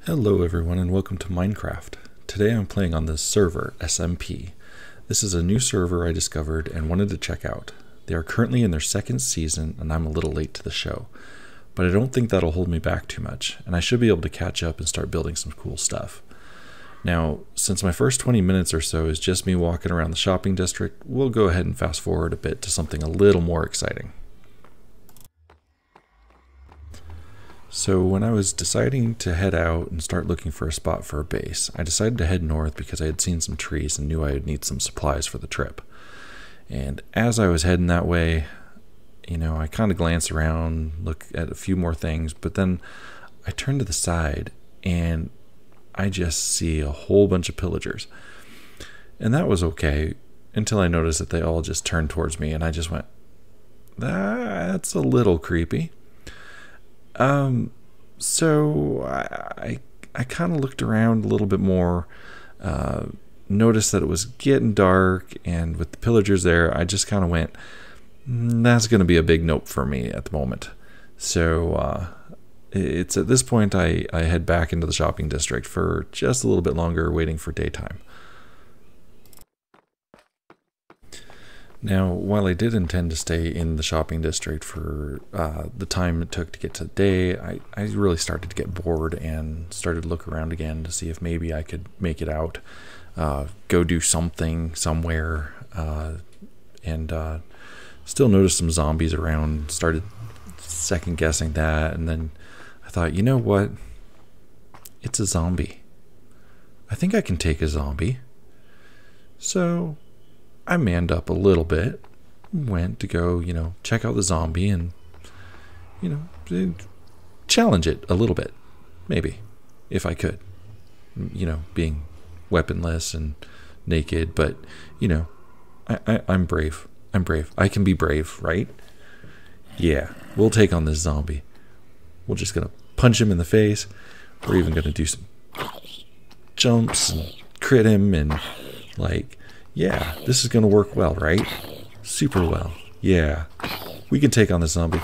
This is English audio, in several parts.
Hello everyone and welcome to Minecraft. Today I'm playing on this server, SMP. This is a new server I discovered and wanted to check out. They are currently in their second season and I'm a little late to the show. But I don't think that'll hold me back too much, and I should be able to catch up and start building some cool stuff. Now, since my first 20 minutes or so is just me walking around the shopping district, we'll go ahead and fast forward a bit to something a little more exciting. So when I was deciding to head out and start looking for a spot for a base, I decided to head north because I had seen some trees and knew I would need some supplies for the trip. And as I was heading that way, I kind of glance around, look at a few more things, but then I turn to the side and I just see a whole bunch of pillagers. And that was okay until I noticed that they all just turned towards me and I just went, that's a little creepy. So I kind of looked around a little bit more, noticed that it was getting dark, and with the pillagers there, I just kind of went, that's going to be a big nope for me at the moment. So, it's at this point I head back into the shopping district for just a little bit longer, waiting for daytime. Now, while I did intend to stay in the shopping district for the time it took to get to the day, I really started to get bored and started to look around again to see if maybe I could make it out, go do something somewhere, and still noticed some zombies around, started second guessing that, and then I thought, you know what? It's a zombie. I think I can take a zombie. So I manned up a little bit, went to go, check out the zombie and, challenge it a little bit, maybe, if I could, being weaponless and naked, but, I'm brave. I'm brave. I can be brave, right? Yeah, we'll take on this zombie. We're just going to punch him in the face. We're even going to do some jumps and crit him and, yeah, this is going to work well, right? Super well. Yeah, we can take on this zombie.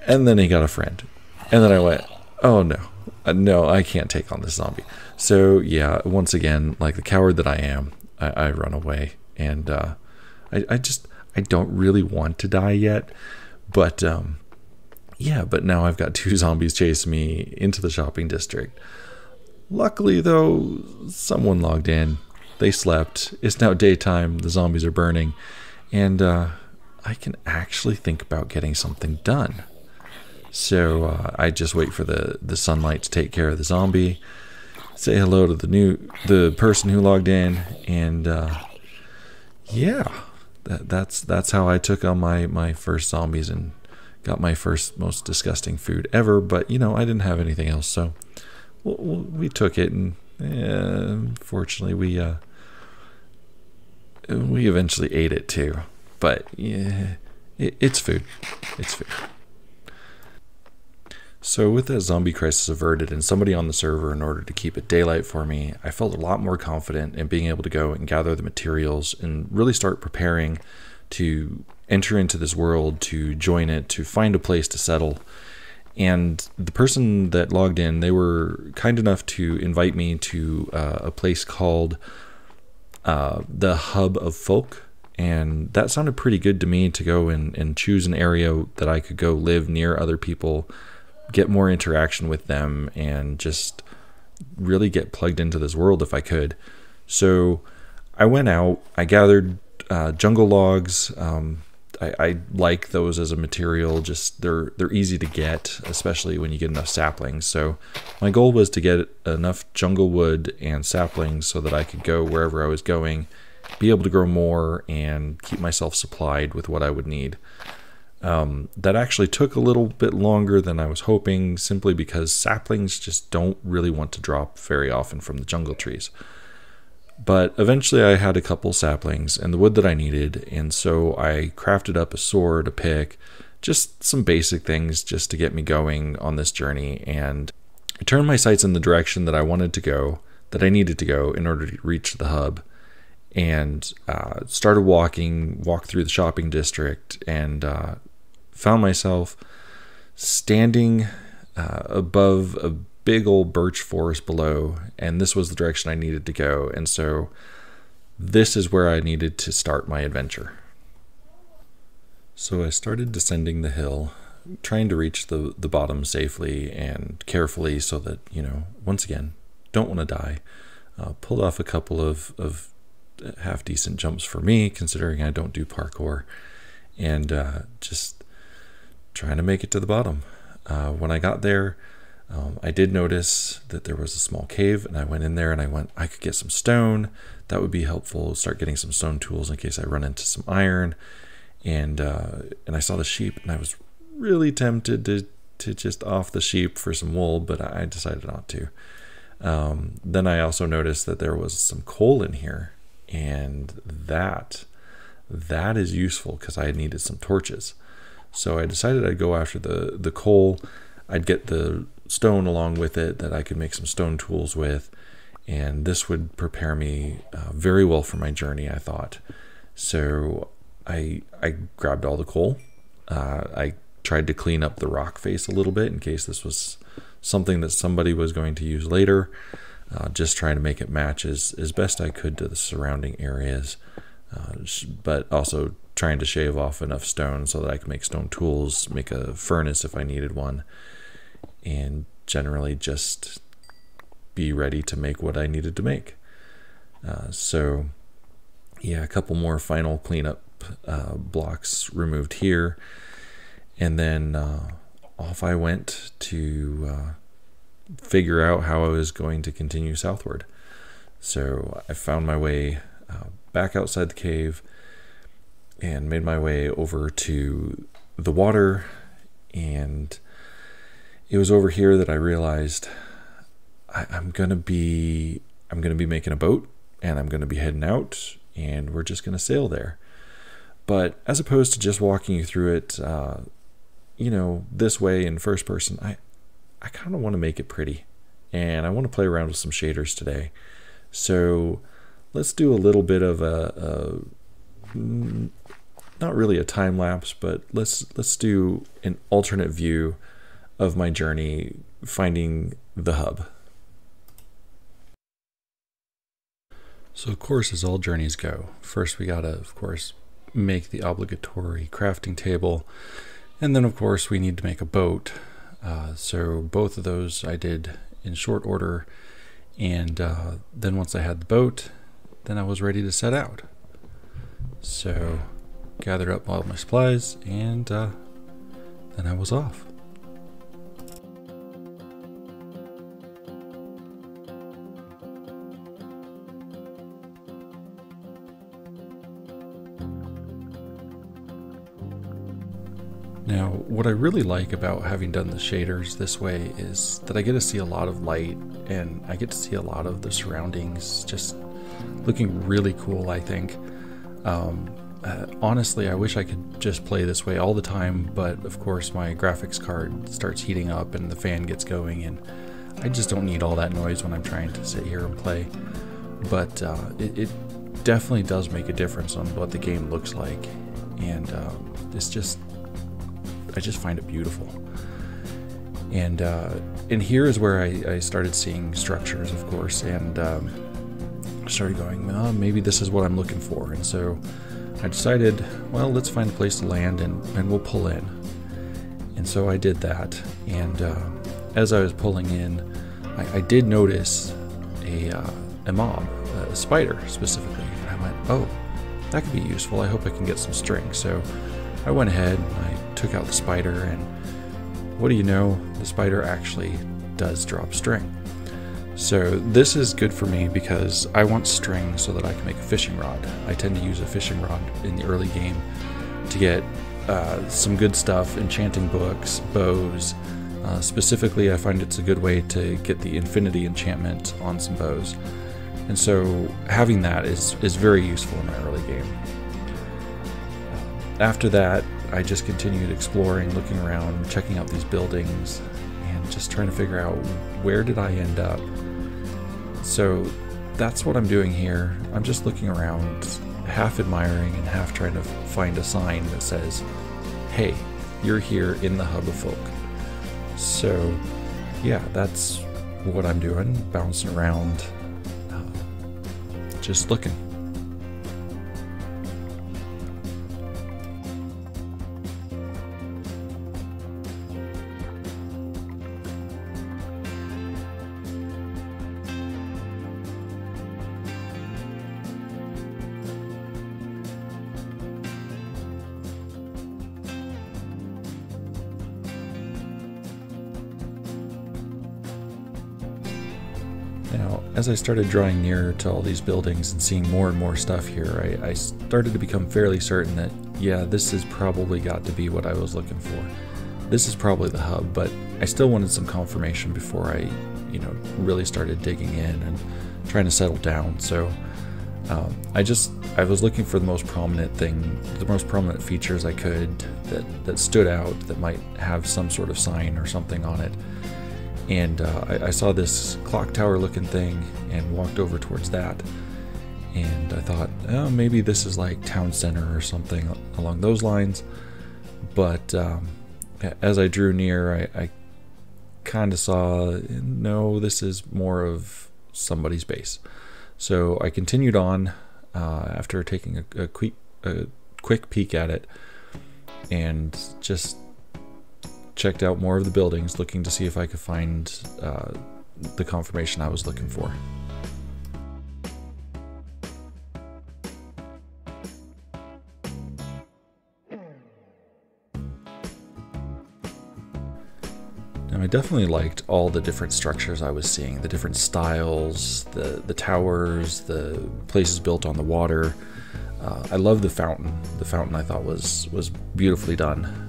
And then he got a friend. And then I went, oh no. No, I can't take on this zombie. So yeah, once again, like the coward that I am, I run away. And I don't really want to die yet. But yeah, but now I've got two zombies chasing me into the shopping district. Luckily though, someone logged in. They slept. It's now daytime. The zombies are burning. And I can actually think about getting something done. So I just wait for the sunlight to take care of the zombie. Say hello to the person who logged in. And yeah, that's how I took on my first zombies and got my first most disgusting food ever. But, I didn't have anything else. So we took it. And unfortunately, we eventually ate it too, but yeah, it's food. It's food. So with that zombie crisis averted and somebody on the server in order to keep it daylight for me, I felt a lot more confident in being able to go and gather the materials and really start preparing to enter into this world, to join it, to find a place to settle. And the person that logged in, they were kind enough to invite me to a place called the Hub of Folk, and that sounded pretty good to me, to go and choose an area that I could go live near other people, get more interaction with them, and just really get plugged into this world if I could. So I went out, I gathered jungle logs. I like those as a material, just they're easy to get, especially when you get enough saplings. So my goal was to get enough jungle wood and saplings so that I could go wherever I was going, be able to grow more and keep myself supplied with what I would need. That actually took a little bit longer than I was hoping, simply because saplings just don't really want to drop very often from the jungle trees. But eventually I had a couple saplings and the wood that I needed, and so I crafted up a sword, a pick, just some basic things just to get me going on this journey. And I turned my sights in the direction that I wanted to go, that I needed to go in order to reach the hub, and started walked through the shopping district, and found myself standing above a big old birch forest below, and this was the direction I needed to go. And so this is where I needed to start my adventure. So I started descending the hill, trying to reach the bottom safely and carefully so that, once again, don't want to die. Pulled off a couple of half decent jumps for me, considering I don't do parkour, and just trying to make it to the bottom. When I got there, I did notice that there was a small cave, and I went in there and I could get some stone. That would be helpful. Start getting some stone tools in case I run into some iron. And I saw the sheep, and I was really tempted to just off the sheep for some wool, but I decided not to. Then I also noticed that there was some coal in here, and that is useful because I needed some torches. So I decided I'd go after the coal. I'd get the stone along with it that I could make some stone tools with, and this would prepare me very well for my journey, I thought. So I grabbed all the coal. I tried to clean up the rock face a little bit in case this was something that somebody was going to use later. Just trying to make it match as best I could to the surrounding areas, but also trying to shave off enough stone so that I could make stone tools, make a furnace if I needed one, and generally just be ready to make what I needed to make. So yeah, a couple more final cleanup blocks removed here, and then off I went to figure out how I was going to continue southward. So I found my way back outside the cave and made my way over to the water, and it was over here that I realized I'm gonna be making a boat, and I'm gonna be heading out, and we're just gonna sail there. But as opposed to just walking you through it, this way in first person, I kind of want to make it pretty, and I want to play around with some shaders today. So let's do a little bit of a not really a time lapse, but let's do an alternate view of my journey finding the hub. So of course, as all journeys go, first we gotta, of course, make the obligatory crafting table, and then of course we need to make a boat. So both of those I did in short order, and then once I had the boat, then I was ready to set out. So gathered up all my supplies, and then I was off. Now, what I really like about having done the shaders this way is that I get to see a lot of light, and I get to see a lot of the surroundings just looking really cool, I think. Honestly, I wish I could just play this way all the time, but of course my graphics card starts heating up and the fan gets going, and I just don't need all that noise when I'm trying to sit here and play. But it definitely does make a difference on what the game looks like, and I just find it beautiful. And here is where I started seeing structures, of course, and started going, oh, maybe this is what I'm looking for. And so I decided, well, let's find a place to land, and we'll pull in. And so I did that, and as I was pulling in, I did notice a mob, a spider specifically. And I went, oh, that could be useful. I hope I can get some string. So I went ahead and I took out the spider, and what do you know, the spider actually does drop string. So this is good for me because I want string so that I can make a fishing rod. I tend to use a fishing rod in the early game to get some good stuff, enchanting books, bows. Specifically, I find it's a good way to get the infinity enchantment on some bows. And so having that is very useful in my early game. After that, I just continued exploring, looking around, checking out these buildings, and just trying to figure out where did I end up. So that's what I'm doing here. I'm just looking around, half admiring and half trying to find a sign that says, hey, you're here in the Hub of Folk. So yeah, that's what I'm doing, bouncing around, just looking. Now, as I started drawing nearer to all these buildings and seeing more and more stuff here, I started to become fairly certain that, yeah, this has probably got to be what I was looking for. This is probably the hub, but I still wanted some confirmation before I, really started digging in and trying to settle down. So I was looking for the most prominent thing, the most prominent features I could that stood out, that might have some sort of sign or something on it. And I saw this clock tower looking thing and walked over towards that. And I thought, oh, maybe this is like town center or something along those lines. But as I drew near, I kind of saw, no, this is more of somebody's base. So I continued on after taking a quick peek at it and just checked out more of the buildings, looking to see if I could find the confirmation I was looking for. Now, I definitely liked all the different structures I was seeing, the different styles, the towers, the places built on the water. I love the fountain. The fountain I thought was beautifully done.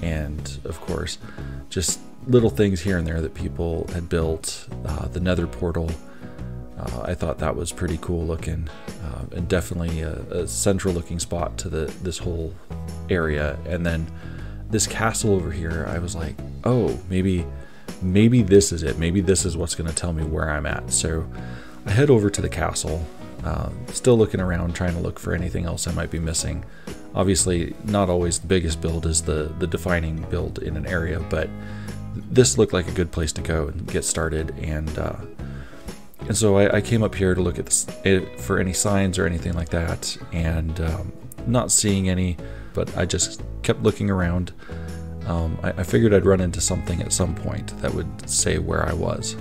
And of course, just little things here and there that people had built. The nether portal, I thought that was pretty cool looking, and definitely a central looking spot to this whole area. And then this castle over here, I was like, oh, maybe this is it. Maybe this is what's going to tell me where I'm at. So I head over to the castle, still looking around, trying to look for anything else I might be missing. Obviously, not always the biggest build is the defining build in an area, but this looked like a good place to go and get started. And so I came up here to look at this, for any signs or anything like that, and not seeing any, but I just kept looking around. I figured I'd run into something at some point that would say where I was.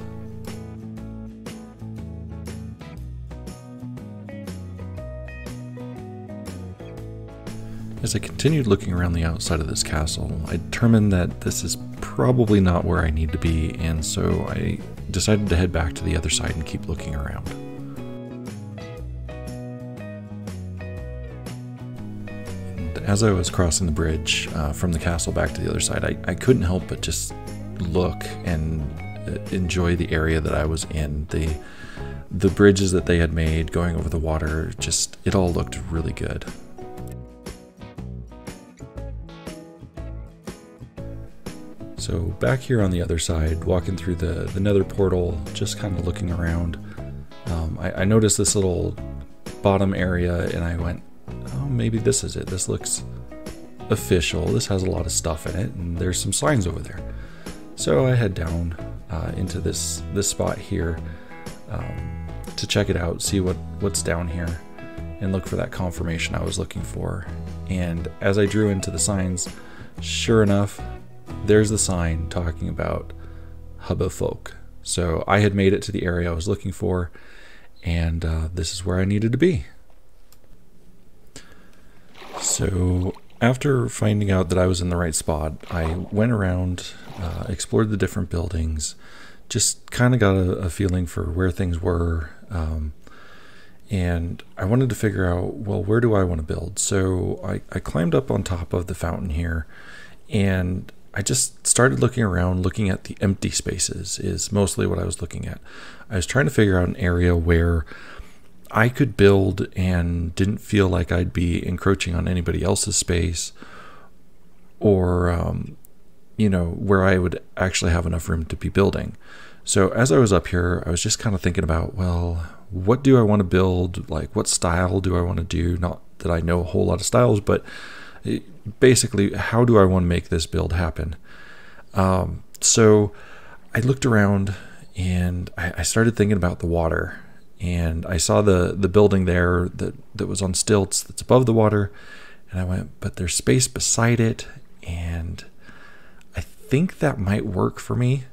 As I continued looking around the outside of this castle, I determined that this is probably not where I need to be, and so I decided to head back to the other side and keep looking around. And as I was crossing the bridge from the castle back to the other side, I couldn't help but just look and enjoy the area that I was in. The bridges that they had made going over the water, it all looked really good. So back here on the other side, walking through the nether portal, just kind of looking around, I noticed this little bottom area and I went, oh, maybe this is it. This looks official. This has a lot of stuff in it and there's some signs over there. So I head down into this spot here to check it out, see what's down here and look for that confirmation I was looking for. And as I drew into the signs, sure enough, there's the sign talking about Hub of Folk. So I had made it to the area I was looking for, and this is where I needed to be. So after finding out that I was in the right spot, I went around, explored the different buildings, just kind of got a feeling for where things were, and I wanted to figure out, well, where do I want to build? So I climbed up on top of the fountain here, and I just started looking around, looking at the empty spaces is mostly what I was looking at. I was trying to figure out an area where I could build and didn't feel like I'd be encroaching on anybody else's space, or, where I would actually have enough room to be building. So as I was up here, I was just kind of thinking about, well, what do I want to build? Like, what style do I want to do? Not that I know a whole lot of styles, but basically, how do I want to make this build happen? So I looked around and I started thinking about the water. And I saw the building there that was on stilts that's above the water. And I went, but there's space beside it. And I think that might work for me.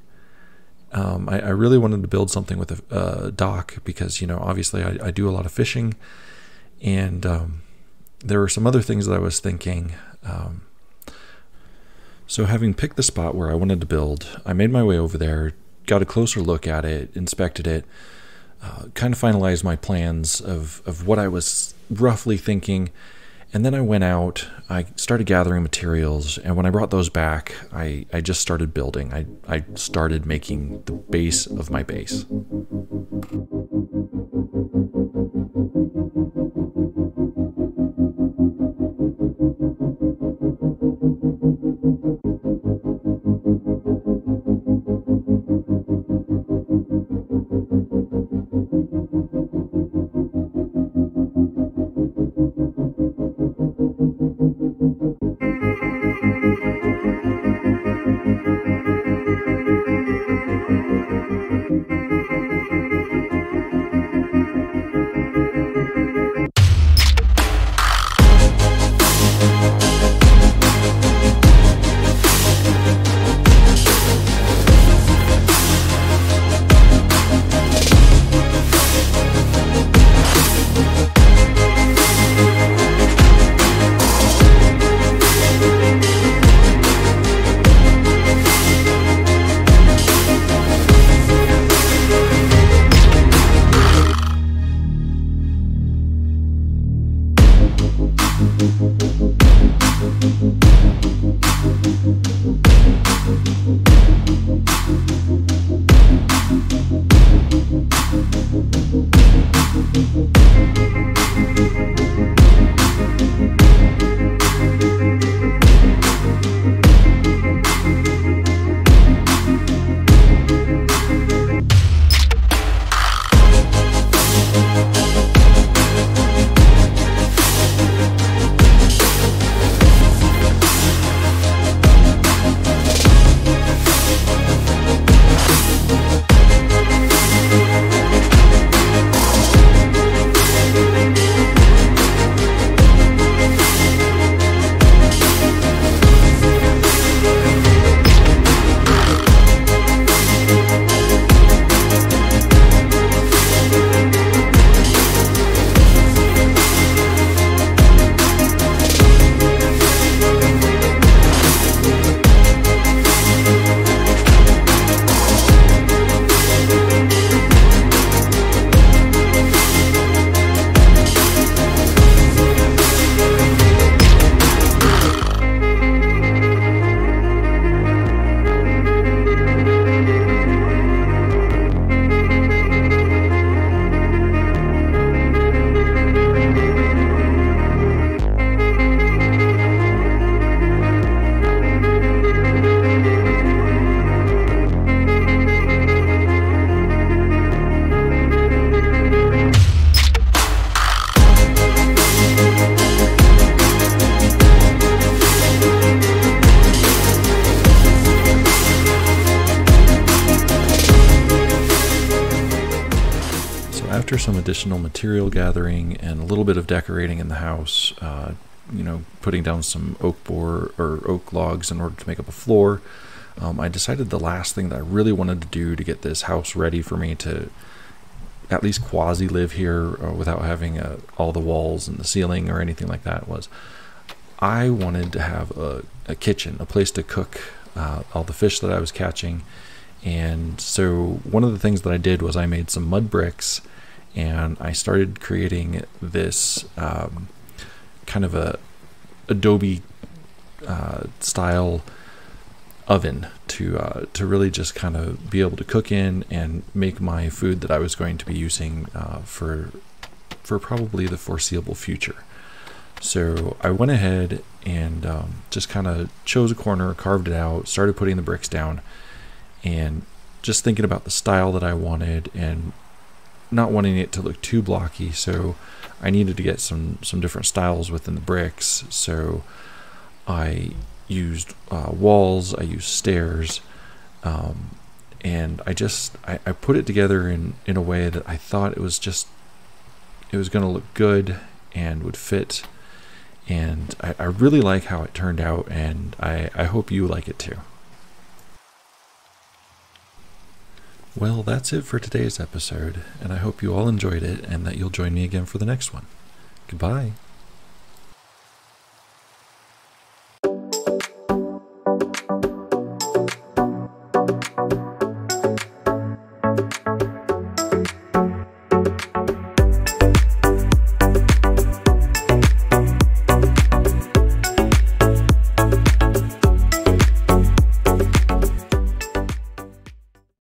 I really wanted to build something with a dock because, obviously I do a lot of fishing. And there were some other things that I was thinking. So having picked the spot where I wanted to build, I made my way over there, got a closer look at it, inspected it, kind of finalized my plans of what I was roughly thinking. And then I went out, I started gathering materials, and when I brought those back, I just started building. I started making the base of my base. After some additional material gathering and a little bit of decorating in the house, putting down some oak logs in order to make up a floor, I decided the last thing that I really wanted to do to get this house ready for me to at least quasi live here without having all the walls and the ceiling or anything like that was I wanted to have a kitchen, a place to cook all the fish that I was catching. And so one of the things that I did was I made some mud bricks, and I started creating this kind of a adobe style oven to really just kind of be able to cook in and make my food that I was going to be using for probably the foreseeable future. So I went ahead and just kind of chose a corner, carved it out, started putting the bricks down, and just thinking about the style that I wanted and not wanting it to look too blocky. So I needed to get some different styles within the bricks. So I used walls, I used stairs, And I put it together in a way that I thought it was going to look good and would fit. And I really like how it turned out, and I hope you like it too. Well, that's it for today's episode, and I hope you all enjoyed it and that you'll join me again for the next one. Goodbye.